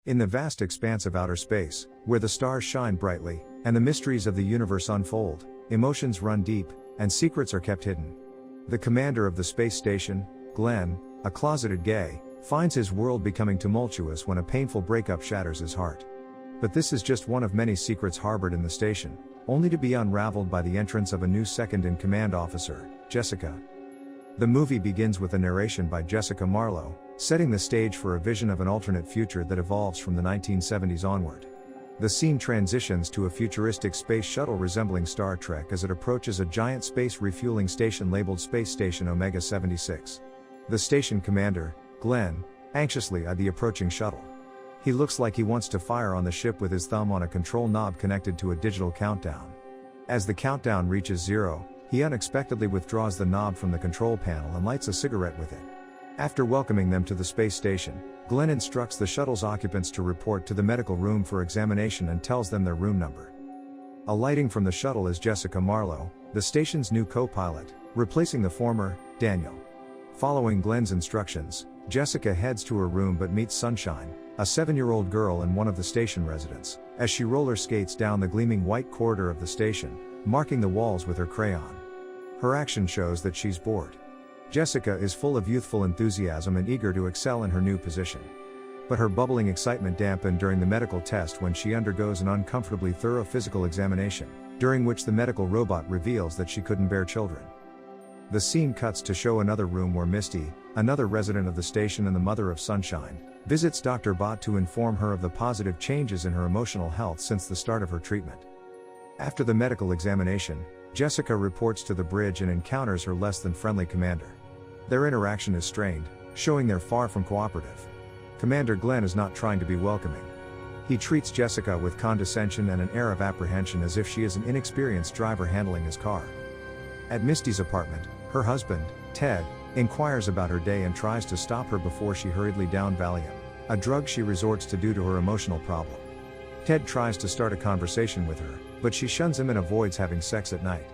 In the vast expanse of outer space, where the stars shine brightly, and the mysteries of the universe unfold, emotions run deep, and secrets are kept hidden. The commander of the space station, Glenn, a closeted gay, finds his world becoming tumultuous when a painful breakup shatters his heart. But this is just one of many secrets harbored in the station, only to be unraveled by the entrance of a new second-in-command officer, Jessica. The movie begins with a narration by Jessica Marlowe, setting the stage for a vision of an alternate future that evolves from the 1970s onward. The scene transitions to a futuristic space shuttle resembling Star Trek as it approaches a giant space refueling station labeled Space Station Omega 76. The station commander, Glenn, anxiously eyed the approaching shuttle. He looks like he wants to fire on the ship with his thumb on a control knob connected to a digital countdown. As the countdown reaches 0, he unexpectedly withdraws the knob from the control panel and lights a cigarette with it. After welcoming them to the space station, Glenn instructs the shuttle's occupants to report to the medical room for examination and tells them their room number. Alighting from the shuttle is Jessica Marlowe, the station's new co-pilot, replacing the former, Daniel. Following Glenn's instructions, Jessica heads to her room but meets Sunshine, a 7-year-old girl and one of the station residents, as she roller skates down the gleaming white corridor of the station, marking the walls with her crayon. Her action shows that she's bored. Jessica is full of youthful enthusiasm and eager to excel in her new position. But her bubbling excitement dampened during the medical test when she undergoes an uncomfortably thorough physical examination, during which the medical robot reveals that she couldn't bear children. The scene cuts to show another room where Misty, another resident of the station and the mother of Sunshine, visits Dr. Bott to inform her of the positive changes in her emotional health since the start of her treatment. After the medical examination, Jessica reports to the bridge and encounters her less than friendly commander. Their interaction is strained, showing they're far from cooperative. Commander Glenn is not trying to be welcoming. He treats Jessica with condescension and an air of apprehension as if she is an inexperienced driver handling his car. At Misty's apartment, her husband, Ted, inquires about her day and tries to stop her before she hurriedly downed Valium, a drug she resorts to due to her emotional problem. Ted tries to start a conversation with her, but she shuns him and avoids having sex at night.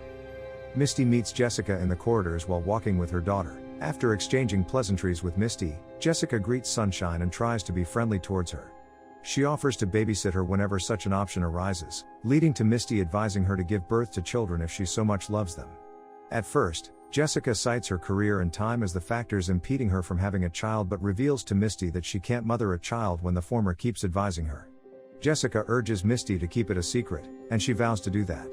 Misty meets Jessica in the corridors while walking with her daughter. After exchanging pleasantries with Misty, Jessica greets Sunshine and tries to be friendly towards her. She offers to babysit her whenever such an option arises, leading to Misty advising her to give birth to children if she so much loves them. At first, Jessica cites her career and time as the factors impeding her from having a child but reveals to Misty that she can't mother a child when the former keeps advising her. Jessica urges Misty to keep it a secret, and she vows to do that.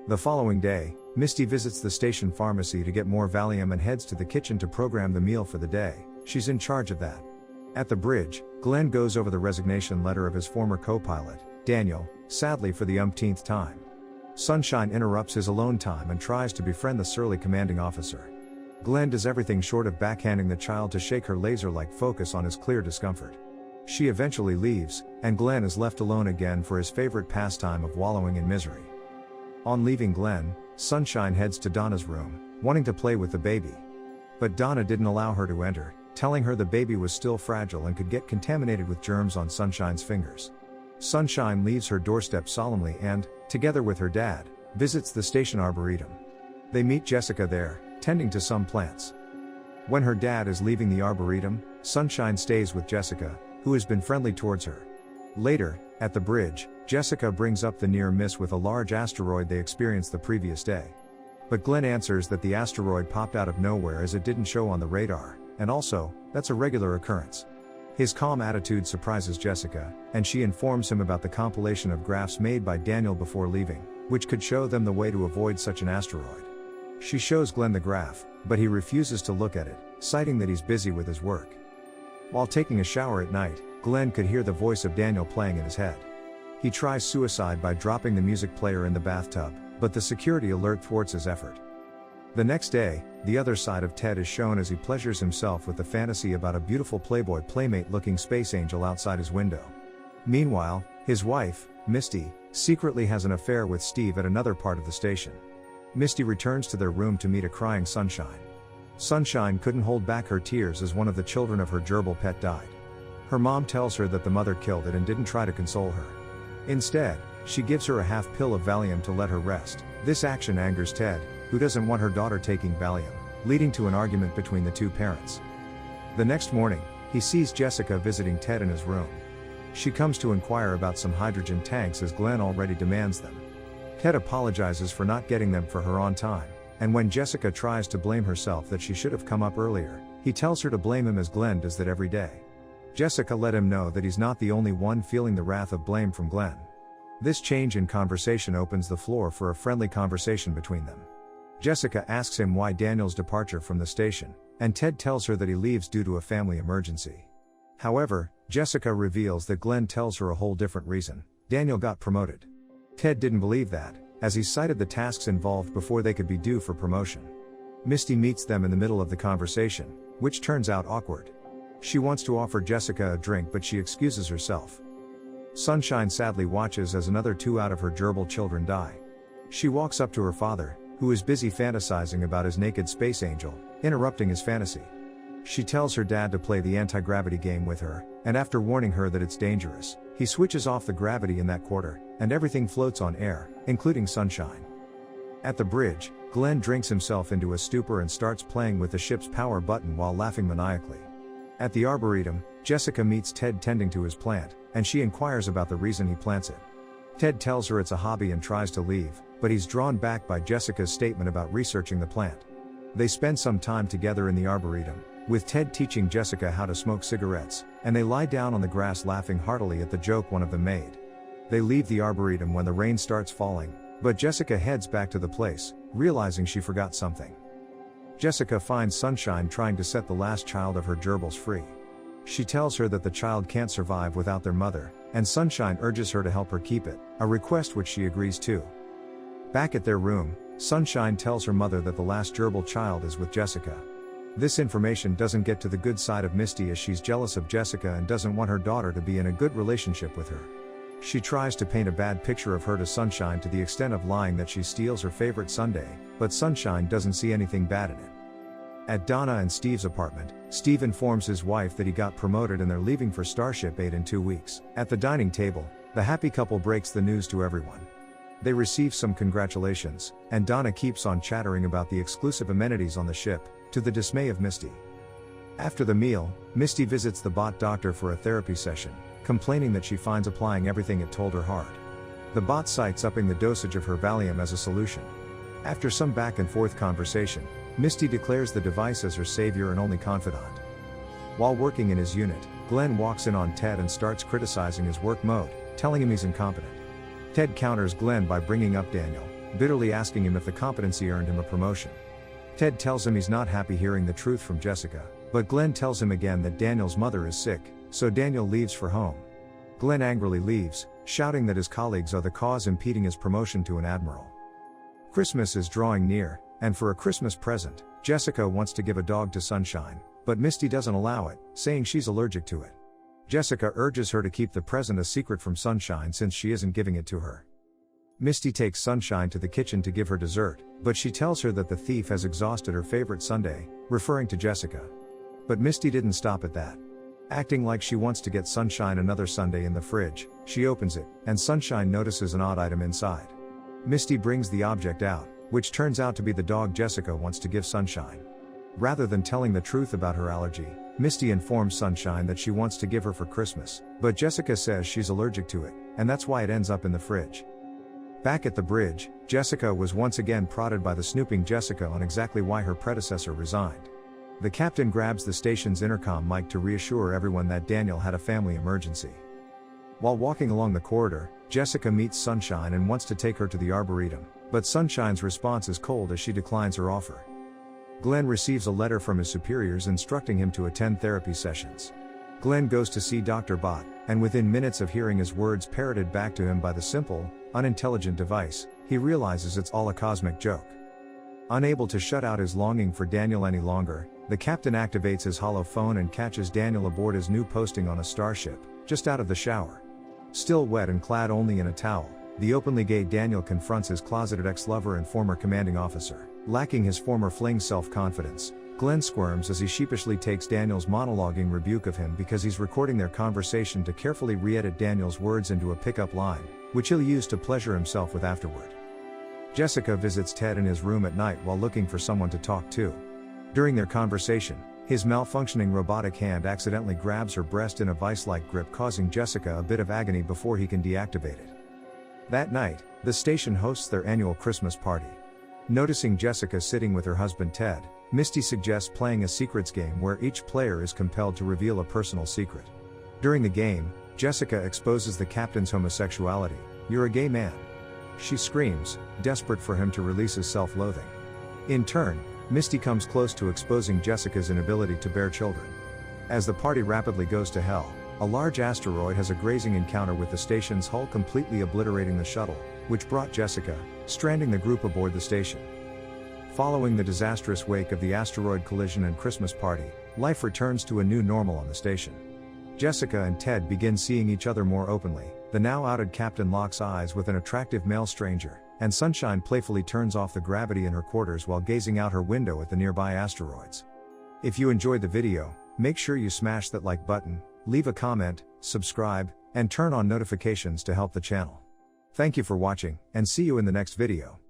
The following day, Misty visits the station pharmacy to get more Valium and heads to the kitchen to program the meal for the day. She's in charge of that. At the bridge, Glenn goes over the resignation letter of his former co-pilot, Daniel, sadly for the umpteenth time. Sunshine interrupts his alone time and tries to befriend the surly commanding officer. Glenn does everything short of backhanding the child to shake her laser-like focus on his clear discomfort. She eventually leaves, and Glenn is left alone again for his favorite pastime of wallowing in misery. On leaving Glenn, Sunshine heads to Donna's room, wanting to play with the baby. But Donna didn't allow her to enter, telling her the baby was still fragile and could get contaminated with germs on Sunshine's fingers. Sunshine leaves her doorstep solemnly and, together with her dad, visits the station arboretum. They meet Jessica there, tending to some plants. When her dad is leaving the arboretum, Sunshine stays with Jessica, who has been friendly towards her. Later, at the bridge, Jessica brings up the near miss with a large asteroid they experienced the previous day. But Glenn answers that the asteroid popped out of nowhere as it didn't show on the radar, and also, that's a regular occurrence. His calm attitude surprises Jessica, and she informs him about the compilation of graphs made by Daniel before leaving, which could show them the way to avoid such an asteroid. She shows Glenn the graph, but he refuses to look at it, citing that he's busy with his work. While taking a shower at night, Glenn could hear the voice of Daniel playing in his head. He tries suicide by dropping the music player in the bathtub, but the security alert thwarts his effort. The next day, the other side of Ted is shown as he pleasures himself with the fantasy about a beautiful Playboy playmate-looking space angel outside his window. Meanwhile, his wife, Misty, secretly has an affair with Steve at another part of the station. Misty returns to their room to meet a crying Sunshine. Sunshine couldn't hold back her tears as one of the children of her gerbil pet died. Her mom tells her that the mother killed it and didn't try to console her. Instead, she gives her a half pill of Valium to let her rest. This action angers Ted, who doesn't want her daughter taking Valium, leading to an argument between the two parents. The next morning, he sees Jessica visiting Ted in his room. She comes to inquire about some hydrogen tanks as Glenn already demands them. Ted apologizes for not getting them for her on time, and when Jessica tries to blame herself that she should have come up earlier, he tells her to blame him as Glenn does that every day. Jessica let him know that he's not the only one feeling the wrath of blame from Glenn. This change in conversation opens the floor for a friendly conversation between them. Jessica asks him why Daniel's departure from the station, and Ted tells her that he leaves due to a family emergency. However, Jessica reveals that Glenn tells her a whole different reason: Daniel got promoted. Ted didn't believe that, as he cited the tasks involved before they could be due for promotion. Misty meets them in the middle of the conversation, which turns out awkward. She wants to offer Jessica a drink but she excuses herself. Sunshine sadly watches as another 2 out of her gerbil children die. She walks up to her father, who is busy fantasizing about his naked space angel, interrupting his fantasy. She tells her dad to play the anti-gravity game with her, and after warning her that it's dangerous, he switches off the gravity in that quarter, and everything floats on air, including Sunshine. At the bridge, Glenn drinks himself into a stupor and starts playing with the ship's power button while laughing maniacally. At the Arboretum, Jessica meets Ted tending to his plant, and she inquires about the reason he plants it. Ted tells her it's a hobby and tries to leave, but he's drawn back by Jessica's statement about researching the plant. They spend some time together in the Arboretum, with Ted teaching Jessica how to smoke cigarettes, and they lie down on the grass laughing heartily at the joke one of them made. They leave the Arboretum when the rain starts falling, but Jessica heads back to the place, realizing she forgot something. Jessica finds Sunshine trying to set the last child of her gerbils free. She tells her that the child can't survive without their mother, and Sunshine urges her to help her keep it, a request which she agrees to. Back at their room, Sunshine tells her mother that the last gerbil child is with Jessica. This information doesn't get to the good side of Misty as she's jealous of Jessica and doesn't want her daughter to be in a good relationship with her. She tries to paint a bad picture of her to Sunshine to the extent of lying that she steals her favorite sundae, but Sunshine doesn't see anything bad in it. At Donna and Steve's apartment, Steve informs his wife that he got promoted and they're leaving for Starship 8 in 2 weeks. At the dining table, the happy couple breaks the news to everyone. They receive some congratulations, and Donna keeps on chattering about the exclusive amenities on the ship, to the dismay of Misty. After the meal, Misty visits the bot doctor for a therapy session, complaining that she finds applying everything it told her hard. The bot cites upping the dosage of her Valium as a solution. After some back and forth conversation, Misty declares the device as her savior and only confidant. While working in his unit, Glenn walks in on Ted and starts criticizing his work mode, telling him he's incompetent. Ted counters Glenn by bringing up Daniel, bitterly asking him if the competency earned him a promotion. Ted tells him he's not happy hearing the truth from Jessica, but Glenn tells him again that Daniel's mother is sick, so Daniel leaves for home. Glenn angrily leaves, shouting that his colleagues are the cause impeding his promotion to an admiral. Christmas is drawing near, and for a Christmas present, Jessica wants to give a dog to Sunshine, but Misty doesn't allow it, saying she's allergic to it. Jessica urges her to keep the present a secret from Sunshine since she isn't giving it to her. Misty takes Sunshine to the kitchen to give her dessert, but she tells her that the thief has exhausted her favorite sundae, referring to Jessica. But Misty didn't stop at that. Acting like she wants to get Sunshine another sundae in the fridge, she opens it, and Sunshine notices an odd item inside. Misty brings the object out, which turns out to be the dog Jessica wants to give Sunshine. Rather than telling the truth about her allergy, Misty informs Sunshine that she wants to give her for Christmas, but Jessica says she's allergic to it, and that's why it ends up in the fridge. Back at the bridge, Jessica was once again prodded by the snooping Jessica on exactly why her predecessor resigned. The captain grabs the station's intercom mic to reassure everyone that Daniel had a family emergency. While walking along the corridor, Jessica meets Sunshine and wants to take her to the Arboretum, but Sunshine's response is cold as she declines her offer. Glenn receives a letter from his superiors instructing him to attend therapy sessions. Glenn goes to see Dr. Bott, and within minutes of hearing his words parroted back to him by the simple, unintelligent device, he realizes it's all a cosmic joke. Unable to shut out his longing for Daniel any longer, the captain activates his hollow phone and catches Daniel aboard his new posting on a starship, just out of the shower. Still wet and clad only in a towel, the openly gay Daniel confronts his closeted ex-lover and former commanding officer. Lacking his former fling's self-confidence, Glenn squirms as he sheepishly takes Daniel's monologuing rebuke of him because he's recording their conversation to carefully re-edit Daniel's words into a pickup line, which he'll use to pleasure himself with afterward. Jessica visits Ted in his room at night while looking for someone to talk to. During their conversation, His malfunctioning robotic hand accidentally grabs her breast in a vice-like grip, causing Jessica a bit of agony before he can deactivate it. That night, the station hosts their annual Christmas party. Noticing Jessica sitting with her husband Ted, Misty suggests playing a secrets game where each player is compelled to reveal a personal secret. During the game, Jessica exposes the captain's homosexuality. "You're a gay man." She screams, desperate for him to release his self-loathing. In turn, Misty comes close to exposing Jessica's inability to bear children. As the party rapidly goes to hell, a large asteroid has a grazing encounter with the station's hull, completely obliterating the shuttle, which brought Jessica, stranding the group aboard the station. Following the disastrous wake of the asteroid collision and Christmas party, life returns to a new normal on the station. Jessica and Ted begin seeing each other more openly. The now outed captain locks eyes with an attractive male stranger, and Sunshine playfully turns off the gravity in her quarters while gazing out her window at the nearby asteroids. If you enjoyed the video, make sure you smash that like button, leave a comment, subscribe, and turn on notifications to help the channel. Thank you for watching, and see you in the next video.